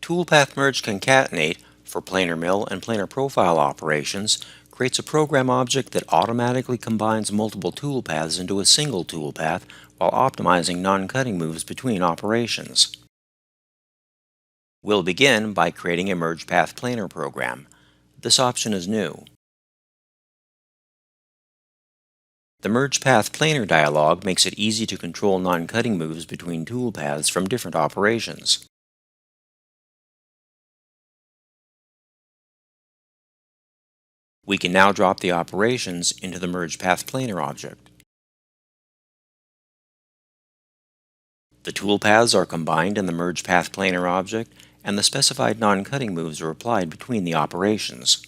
Toolpath Merge Concatenate for planar mill and planar profile operations creates a program object that automatically combines multiple toolpaths into a single toolpath while optimizing non-cutting moves between operations. We'll begin by creating a Merge Path Planar program. This option is new. The Merge Path Planar dialog makes it easy to control non-cutting moves between toolpaths from different operations. We can now drop the operations into the Merge Path Planar object. The toolpaths are combined in the Merge Path Planar object, and the specified non-cutting moves are applied between the operations.